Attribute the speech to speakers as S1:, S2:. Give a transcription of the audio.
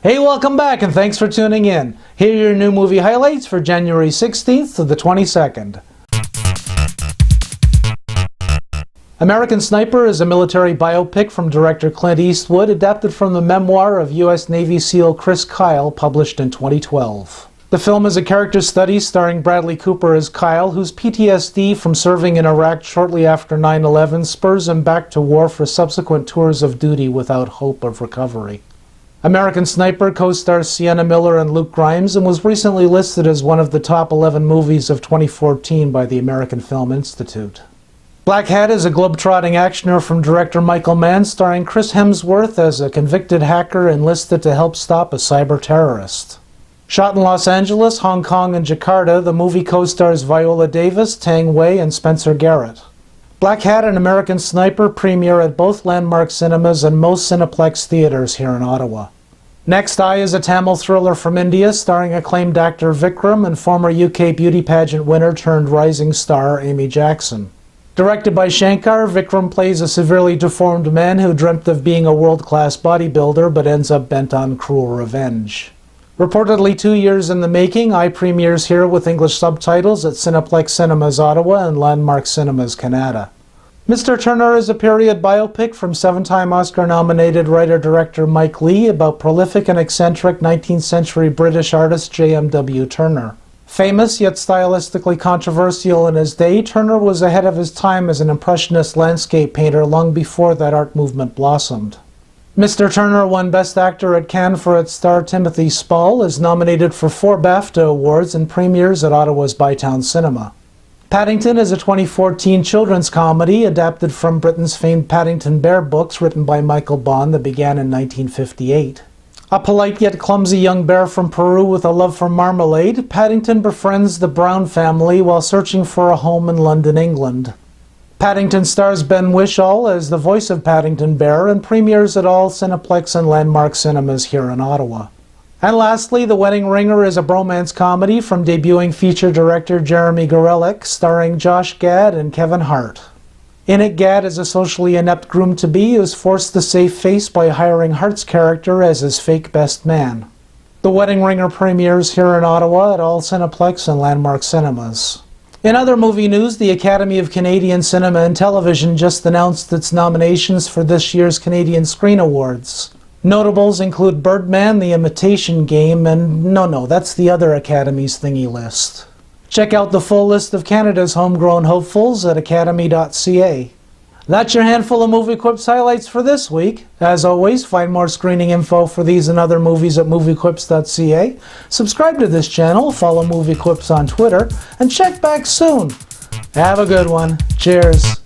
S1: Hey, welcome back and thanks for tuning in. Here are your new movie highlights for January 16th to the 22nd. American Sniper is a military biopic from director Clint Eastwood, adapted from the memoir of U.S. Navy SEAL Chris Kyle, published in 2012. The film is a character study starring Bradley Cooper as Kyle, whose PTSD from serving in Iraq shortly after 9/11 spurs him back to war for subsequent tours of duty without hope of recovery. American Sniper co-stars Sienna Miller and Luke Grimes and was recently listed as one of the top 11 movies of 2014 by the American Film Institute. BLACKHAT is a globe-trotting actioner from director Michael Mann, starring Chris Hemsworth as a convicted hacker enlisted to help stop a cyber-terrorist. Shot in Los Angeles, Hong Kong, and Jakarta, the movie co-stars Viola Davis, Tang Wei, and Spencer Garrett. BLACKHAT and American Sniper premiere at both Landmark Cinemas and most Cineplex theaters here in Ottawa. Next Eye is a Tamil thriller from India starring acclaimed actor Vikram and former UK beauty pageant winner turned rising star Amy Jackson. Directed by Shankar, Vikram plays a severely deformed man who dreamt of being a world-class bodybuilder but ends up bent on cruel revenge. Reportedly 2 years in the making, Eye premieres here with English subtitles at Cineplex Cinemas Ottawa and Landmark Cinemas Canada. Mr. Turner is a period biopic from seven-time Oscar-nominated writer-director Mike Leigh about prolific and eccentric 19th century British artist J.M.W. Turner. Famous yet stylistically controversial in his day, Turner was ahead of his time as an impressionist landscape painter long before that art movement blossomed. Mr. Turner won Best Actor at Cannes for its star Timothy Spall, is nominated for 4 BAFTA awards and premieres at Ottawa's Bytown Cinema. Paddington is a 2014 children's comedy adapted from Britain's famed Paddington Bear books written by Michael Bond that began in 1958. A polite yet clumsy young bear from Peru with a love for marmalade, Paddington befriends the Brown family while searching for a home in London, England. Paddington stars Ben Whishaw as the voice of Paddington Bear and premieres at all Cineplex and Landmark Cinemas here in Ottawa. And lastly, The Wedding Ringer is a bromance comedy from debuting feature director Jeremy Gorelick, starring Josh Gad and Kevin Hart. In it, Gad is a socially inept groom-to-be who is forced to save face by hiring Hart's character as his fake best man. The Wedding Ringer premieres here in Ottawa at all Cineplex and Landmark Cinemas. In other movie news, the Academy of Canadian Cinema and Television just announced its nominations for this year's Canadian Screen Awards. Notables include Birdman, The Imitation Game, and no, that's the other Academy's thingy list. Check out the full list of Canada's homegrown hopefuls at academy.ca. That's your handful of moviequips highlights for this week. As always, find more screening info for these and other movies at moviequips.ca. Subscribe to this channel, follow moviequips on Twitter, and check back soon. Have a good one. Cheers.